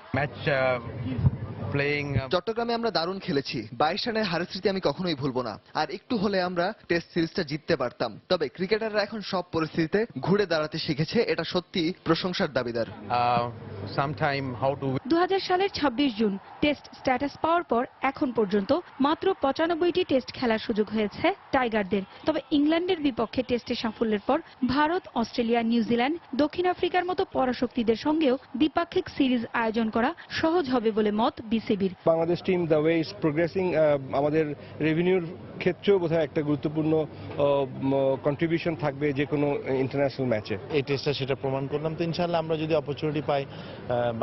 চট্টগ্রামে আমরা দারুণ খেলেছি, 22 রানের হারের স্মৃতি আমি কখনোই ভুলবো না। আর একটু হলে আমরা টেস্ট সিরিজটা জিততে পারতাম। তবে ক্রিকেটাররা এখন সব পরিস্থিতিতে ঘুরে দাঁড়াতে শিখেছে, এটা সত্যি প্রশংসার দাবিদার। 2000 সালের 26 জুন টেস্ট স্ট্যাটাস পাওয়ার পর এখন পর্যন্ত মাত্র 95টি টেস্ট খেলার সুযোগ হয়েছে টাইগারদের। তবে ইংল্যান্ডের বিপক্ষে টেস্টে সাফল্যের পর ভারত, অস্ট্রেলিয়া, নিউজিল্যান্ড, দক্ষিণ আফ্রিকার মতো পরাশক্তিদের সঙ্গেও দ্বিপাক্ষিক সিরিজ আয়োজন করা সহজ হবে বলে মত বিসিবির। Bangladesh team the way is progressing, আমাদের রেভিনিউর ক্ষেত্রেও বোধহয় একটা গুরুত্বপূর্ণ কন্ট্রিবিউশন থাকবে যে কোনো ইন্টারন্যাশনাল ম্যাচে। এই টেস্টটা সেটা প্রমাণ করলাম, তো ইনশাআল্লাহ আমরা যদি অপরচুনিটি পাই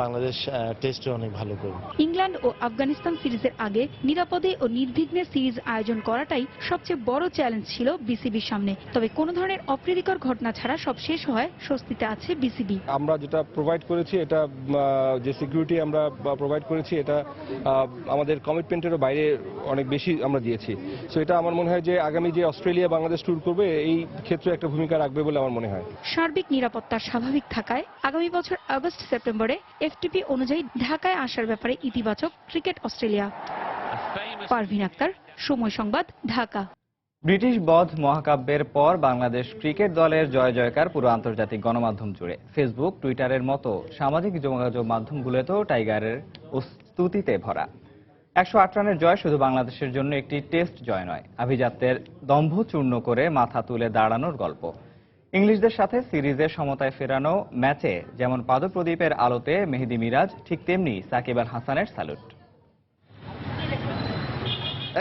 বাংলাদেশ টেস্টে অনেক ভালো করবে। ইংল্যান্ড ও আফগানিস্তান সিরিজের আগে নিরাপদে ও নির্বিঘ্নে সিরিজ আয়োজন করাটাই সবচেয়ে বড় চ্যালেঞ্জ ছিল বিসিবির সামনে। তবে কোনো ধরনের অপ্রীতিকর ঘটনা ছাড়া সব শেষ হয় স্বস্তিতে আছে বিসিবি। আমরা যেটা প্রোভাইড করেছি, এটা যে সিকিউরিটি আমরা প্রোভাইড করেছি, এটা আমাদের কমিটমেন্টেরও বাইরে অনেক বেশি আমরা দিয়েছি। সো এটা আমার মনে হয় যে আগামী যে অস্ট্রেলিয়া বাংলাদেশ ট্যুর করবে এই ক্ষেত্রে একটা ভূমিকা রাখবে বলে আমার মনে হয়। সার্বিক নিরাপত্তা স্বাভাবিক থাকায় আগামী বছর আগস্ট-সেপ্টেম্বরে এফটিপি অনুযায়ী ঢাকায় আসার ব্যাপারে ইতিবাচক ক্রিকেট অস্ট্রেলিয়া। পারভিন আক্তার, সময় সংবাদ, ঢাকা। ব্রিটিশ বধ মহাকাব্যের পর বাংলাদেশ ক্রিকেট দলের জয় জয়কার পুরো আন্তর্জাতিক গণমাধ্যম জুড়ে। ফেসবুক, টুইটারের মতো সামাজিক যোগাযোগ মাধ্যমগুলোতেও টাইগারের স্তুতিতে ভরা। 108 রানের জয় শুধু বাংলাদেশের জন্য একটি টেস্ট জয় নয়, আভিজাত্যের দম্ভ চূর্ণ করে মাথা তুলে দাঁড়ানোর গল্প। ইংলিশদের সাথে সিরিজে সমতায় ফেরানো ম্যাচে যেমন পাদপ্রদীপের আলোতে মেহেদী মিরাজ, ঠিক তেমনি সাকিব আল হাসানের স্যালুট।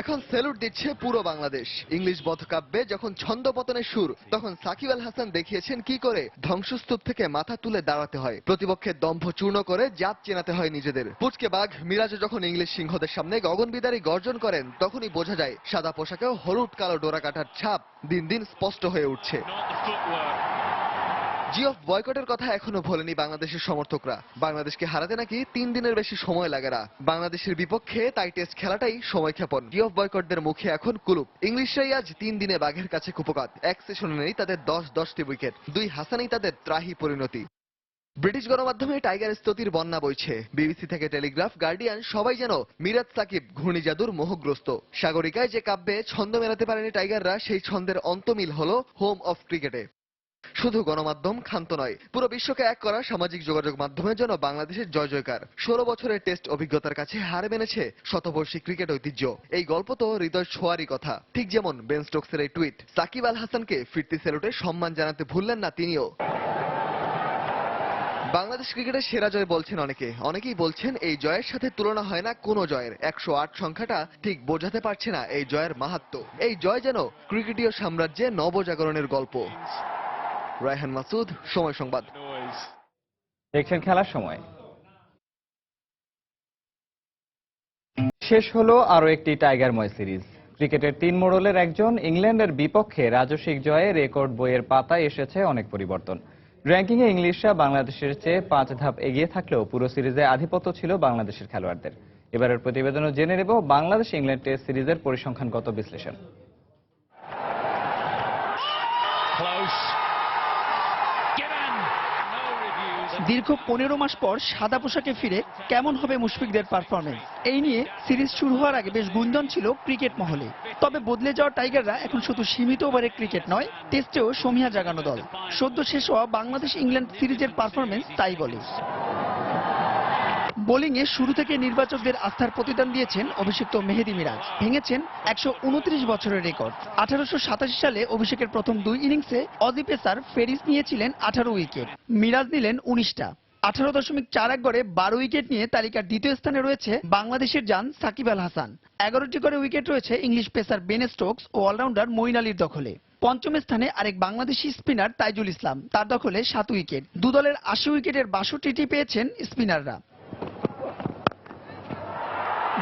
এখন স্যালুট দিচ্ছে পুরো বাংলাদেশ। ইংলিশ বধকাব্যে যখন ছন্দপতনের সুর, তখন সাকিব আল হাসান দেখিয়েছেন কি করে ধ্বংসস্তূপ থেকে মাথা তুলে দাঁড়াতে হয়, প্রতিপক্ষের দম্ভ চূর্ণ করে জাত চেনাতে হয় নিজেদের। পুচকে বাঘ মিরাজও যখন ইংলিশ সিংহদের সামনে গগনবিদারী গর্জন করেন, তখনই বোঝা যায় সাদা পোশাকেও হলুদ কালো ডোরা কাটার ছাপ দিন দিন স্পষ্ট হয়ে উঠছে। জি অফ বয়কটের কথা এখনো ভোলেনি বাংলাদেশের সমর্থকরা। বাংলাদেশকে হারাতে নাকি 3 দিনের বেশি সময় লাগে না বাংলাদেশের বিপক্ষে, তাই টেস্ট খেলাটাই সময়ক্ষেপণ। জি অফ বয়কটদের মুখে এখন কুলুপ। ইংলিশরাই আজ 3 দিনে বাঘের কাছে কুপকাত। এক সেশনে নেই তাদের 10-10টি উইকেট, 2 হাসানেই তাদের ত্রাহি পরিণতি। ব্রিটিশ গণমাধ্যমে টাইগার স্তুতির বন্যা বইছে। বিবিসি থেকে টেলিগ্রাফ, গার্ডিয়ান, সবাই যেন মিরাজ সাকিব ঘূর্ণিজাদুর মোহগ্রস্ত। সাগরিকায় যে কাব্যে ছন্দ মেলাতে পারেনি টাইগাররা, সেই ছন্দের অন্তমিল হলো হোম অফ ক্রিকেটে। শুধু গণমাধ্যম ক্ষান্ত নয়, পুরো বিশ্বকে এক করা সামাজিক যোগাযোগ মাধ্যমের জন্য বাংলাদেশের জয় জয়কার। 16 বছরের টেস্ট অভিজ্ঞতার কাছে হার মেনেছে শতবর্ষী ক্রিকেট ঐতিহ্য। এই গল্প তো হৃদয় ছোঁয়ারই কথা। ঠিক যেমন বেন স্টোকসের এই টুইট, সাকিব আল হাসানকে ফিরতি স্যালুটে সম্মান জানাতে ভুললেন না তিনিও। বাংলাদেশ ক্রিকেটের সেরা জয় বলছেন অনেকেই বলছেন এই জয়ের সাথে তুলনা হয় না কোনো জয়ের। 108 সংখ্যাটা ঠিক বোঝাতে পারছে না এই জয়ের মাহাত্ম্য। এই জয় যেন ক্রিকেটীয় সাম্রাজ্যে নবজাগরণের গল্প। রায়হান মাসুদ, সময় সংবাদ। দেখছেন খেলার সময়। শেষ হলো আরো একটি টাইগারময় সিরিজ। ক্রিকেটের 3 মোড়লের একজন ইংল্যান্ডের বিপক্ষে রাজস্বিক জয়ে রেকর্ড বইয়ের পাতায় এসেছে অনেক পরিবর্তন। র্যাঙ্কিংয়ে ইংলিশরা বাংলাদেশের চেয়ে 5 ধাপ এগিয়ে থাকলেও পুরো সিরিজে আধিপত্য ছিল বাংলাদেশের খেলোয়াড়দের। এবারের প্রতিবেদনও জেনে নেব বাংলাদেশ ইংল্যান্ড টেস্ট সিরিজের পরিসংখ্যানগত বিশ্লেষণ। দীর্ঘ 15 মাস পর সাদা পোশাকে ফিরে কেমন হবে মুশফিকদের পারফরমেন্স, এই নিয়ে সিরিজ শুরু হওয়ার আগে বেশ গুঞ্জন ছিল ক্রিকেট মহলে। তবে বদলে যাওয়া টাইগাররা এখন শুধু সীমিত ওভারের ক্রিকেট নয়, টেস্টেও সমীহা জাগানো দল। সদ্য শেষ হওয়া বাংলাদেশ ইংল্যান্ড সিরিজের পারফরমেন্স তাই বলে। বোলিংয়ে শুরু থেকে নির্বাচকদের আস্থার প্রতিদান দিয়েছেন অভিষিক্ত মেহেদী মিরাজ। ভেঙেছেন 129 বছরের রেকর্ড। 1887 সালে অভিষেকের প্রথম 2 ইনিংসে অজি পেসার ফেরিস নিয়েছিলেন 18 উইকেট, মিরাজ নিলেন 19টা। 18.41 গড়ে 12 উইকেট নিয়ে তালিকার দ্বিতীয় স্থানে রয়েছে বাংলাদেশের জান সাকিব আল হাসান। 11টি করে উইকেট রয়েছে ইংলিশ পেসার বেন স্টোকস ও অলরাউন্ডার মঈন আলীর দখলে। পঞ্চম স্থানে আরেক বাংলাদেশি স্পিনার তাইজুল ইসলাম, তার দখলে 7 উইকেট। দুদলের 80 উইকেটের 62টি পেয়েছেন স্পিনাররা।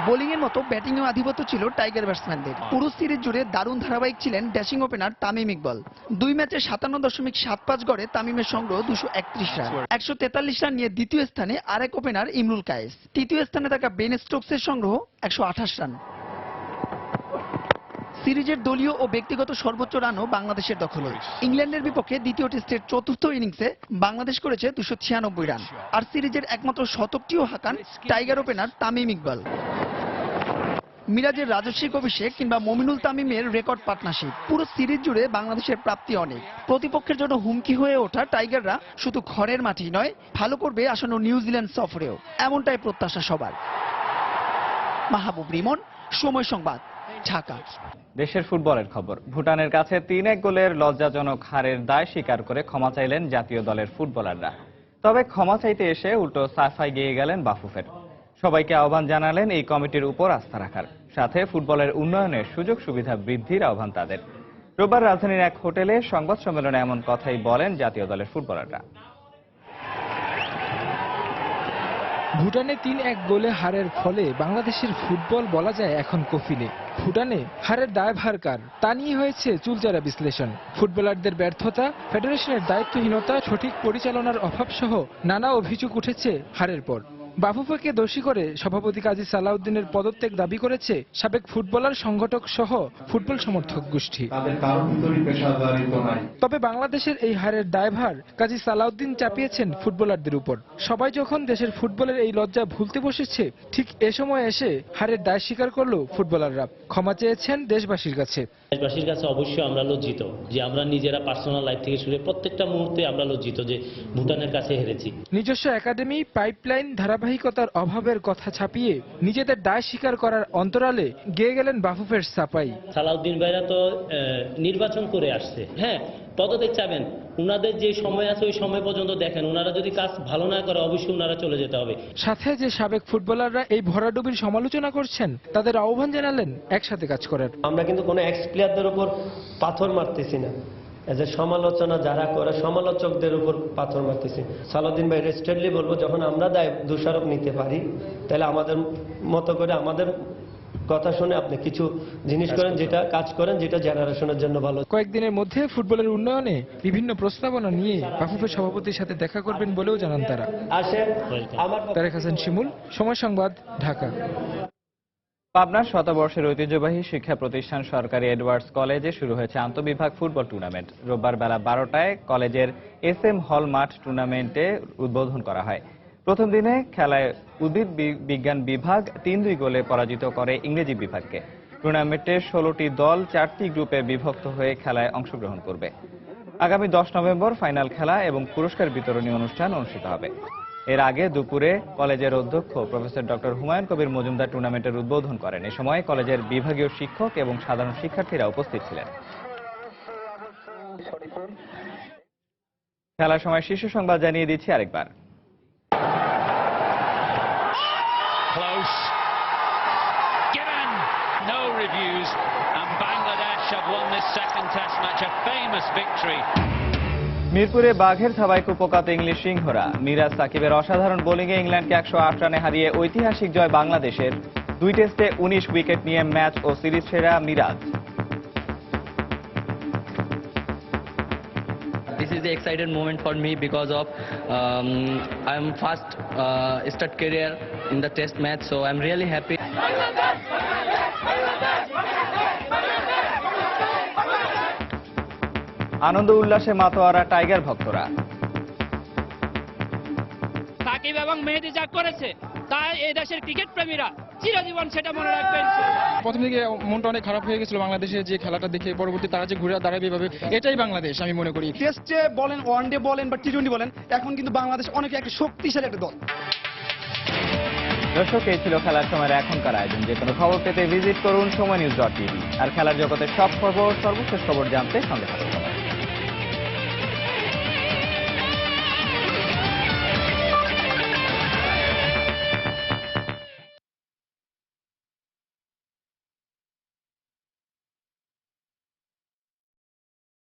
বোলিংয়ের মতো ব্যাটিংয়েও আধিপত্য ছিল টাইগার ব্যাটসম্যানদের। পুরো সিরিজ জুড়ে দারুণ ধারাবাহিক ছিলেন ড্যাশিং ওপেনার তামিম ইকবাল। 2 ম্যাচে 57.75 গড়ে তামিমের সংগ্রহ 231 রান। 143 রান নিয়ে দ্বিতীয় স্থানে আরেক ওপেনার ইমরুল কায়েস। তৃতীয় স্থানে থাকা বেন স্টোকসের সংগ্রহ 128 রান। সিরিজের দলীয় ও ব্যক্তিগত সর্বোচ্চ রানও বাংলাদেশের দখলে। ইংল্যান্ডের বিপক্ষে দ্বিতীয় টেস্টের চতুর্থ ইনিংসে বাংলাদেশ করেছে 296 রান। আর সিরিজের একমাত্র শতকটিও হাঁকান টাইগার ওপেনার তামিম ইকবাল। মিরাজের রাজস্বিক অভিষেক কিংবা মমিনুল তামিমের রেকর্ড পার্টনারশিপ, পুরো সিরিজ জুড়ে বাংলাদেশের প্রাপ্তি অনেক। প্রতিপক্ষের জন্য হুমকি হয়ে ওঠা টাইগাররা শুধু ঘরের মাঠেই নয়, ভালো করবে আসন্ন নিউজিল্যান্ড সফরেও, এমনটাই প্রত্যাশা সবার। মাহবুব রিমন, সময় সংবাদ, ঢাকা। দেশের ফুটবলের খবর। ভুটানের কাছে 3-1 গোলের লজ্জাজনক হারের দায় স্বীকার করে ক্ষমা চাইলেন জাতীয় দলের ফুটবলাররা। তবে ক্ষমা চাইতে এসে উল্টো সাফাই গেয়ে গেলেন বাফুফের। সবাইকে আহ্বান জানালেন এই কমিটির উপর আস্থা রাখার, সাথে ফুটবলের উন্নয়নের সুযোগ সুবিধা বৃদ্ধির আহ্বান তাদের। রোববার রাজধানীর এক হোটেলে সংবাদ সম্মেলনে এমন কথাই বলেন জাতীয় দলের ফুটবলাররা। ভুটানে 3-1 গোলে হারের ফলে বাংলাদেশের ফুটবল বলা যায় এখন কফিলে। ভুটানে হারের দায়ভার কার তা নিয়ে হয়েছে চুলচেরা বিশ্লেষণ। ফুটবলারদের ব্যর্থতা, ফেডারেশনের দায়িত্বহীনতা, সঠিক পরিচালনার অভাব সহ নানা অভিযোগ উঠেছে হারের পর। বাফুফেকে দোষী করে সভাপতি কাজী সালাউদ্দিনের পদত্যাগ দাবি করেছে সাবেক ফুটবলার, সংগঠক সহ ফুটবল সমর্থক গোষ্ঠী। তবে বাংলাদেশের এই হারের দায়ভার কাজী সালাউদ্দিন চাপিয়েছেন ফুটবলারদের উপর। সবাই যখন দেশের ফুটবলের এই লজ্জা ভুলতে বসেছে, ঠিক এ সময় এসে হারের দায় স্বীকার করলো ফুটবলাররা। ক্ষমা চেয়েছেন দেশবাসীর কাছে। দেশবাসীর কাছে অবশ্যই আমরা লজ্জিত যে আমরা নিজেরা পার্সোনাল লাইফ থেকে শুরু প্রত্যেকটা মুহূর্তে আমরা লজ্জিত যে ভুটানের কাছে হেরেছি। নিজস্ব একাডেমি, পাইপলাইন, ধারাবাহিকতার অভাবের কথা ছাপিয়ে নিজেদের দায় স্বীকার করার অন্তরালে গেয়ে গেলেন বাফুফের সাপাই। সালাউদ্দিন ভাইরা তো নির্বাচন করে আসছে, হ্যাঁ পদত্যাগ চাবেন, উনাদের যে সময় আছে ওই সময় পর্যন্ত দেখেন, ওনারা যদি কাজ ভালো না করে অবশ্যই ওনারা চলে যেতে হবে। সাথে যে সাবেক ফুটবলাররা এই ভরাডুবির সমালোচনা করছেন তাদের আহ্বান জানালেন একসাথে কাজ করার। আমরা কিন্তু কোনো এক্স প্লেয়ারদের উপর পাথর মারতেছি না, যে সমালোচনা যারা করে সমালোচকদের উপর পাথর মারতেছি। সালাউদ্দিন ভাই রেস্টেডলি বলবো, যখন আমরা দায় দোষারোপ নিতে পারি তাহলে আমাদের মতো করে আমাদের কথা শুনে আপনি কিছু জিনিস করেন, যেটা কাজ করেন যেটা জেনারেশনের জন্য ভালো। কয়েকদিনের মধ্যে ফুটবলের উন্নয়নে বিভিন্ন প্রস্তাবনা নিয়ে বাফুফের সভাপতির সাথে দেখা করবেন বলেও জানান তারা। তারেক হাসান শিমুল, সময় সংবাদ, ঢাকা। পাবনার শতবর্ষের ঐতিহ্যবাহী শিক্ষা প্রতিষ্ঠান সরকারি এডওয়ার্ডস কলেজে শুরু হয়েছে আন্তঃবিভাগ ফুটবল টুর্নামেন্ট। রোববার বেলা 12টায় কলেজের SM হল মাঠ টুর্নামেন্টে উদ্বোধন করা হয়। প্রথম দিনে খেলায় উদ্ভিদ বিজ্ঞান বিভাগ 3-2 গোলে পরাজিত করে ইংরেজি বিভাগকে। টুর্নামেন্টে 16টি দল 4টি গ্রুপে বিভক্ত হয়ে খেলায় অংশগ্রহণ করবে। আগামী 10 নভেম্বর ফাইনাল খেলা এবং পুরস্কার বিতরণী অনুষ্ঠান অনুষ্ঠিত হবে। এর আগে দুপুরে কলেজের অধ্যক্ষ প্রফেসর ডক্টর হুমায়ুন কবির মজুমদার টুর্নামেন্টের উদ্বোধন করেন। এ সময় কলেজের বিভাগীয় শিক্ষক এবং সাধারণ শিক্ষার্থীরা উপস্থিত ছিলেন। খেলার সময় শীর্ষ সংবাদ জানিয়ে দিচ্ছি আরেকবার। Close. Given no reviews, and Bangladesh have won this second test match, a famous victory. মিরপুরে বাঘের থাবায় কুপোকাত ইংলিশ সিংহরা। মিরাজ সাকিবের অসাধারণ বোলিংয়ে ইংল্যান্ডকে 108 রানে হারিয়ে ঐতিহাসিক জয় বাংলাদেশের। 2 টেস্টে 19 উইকেট নিয়ে ম্যাচ ও সিরিজ সেরা Miraj. This is the excited moment for me because of I am first start career in the test match, so I'm really happy. আনন্দ উল্লাসে মাতোয়ারা টাইগার ভক্তরা। সাকিব এবং মেহেদী যা করেছে তাই এই দেশের ক্রিকেট প্রেমীরা চিরজীবন সেটা মনে রাখবেন। প্রথম দিকে মনটা অনেক খারাপ হয়ে গেছিল বাংলাদেশের যে খেলাটা দেখে, পরবর্তী তারা যে ঘুরে দাঁড়াবে এভাবে, এটাই বাংলাদেশ আমি মনে করি। টেস্টে বলেন, ওয়ানডে বলেন বা টি20 বলেন, এখন কিন্তু বাংলাদেশ অনেক একটা শক্তিশালী একটা দল। দর্শক, এই ছিল খেলার সময়ের এখনকার আয়োজন। যে কোনো খবর পেতে ভিজিট করুন সময়নিউজ.tv। আর খেলার জগতের সব খবর, সর্বশেষ খবর জানতে সঙ্গে থাকুন।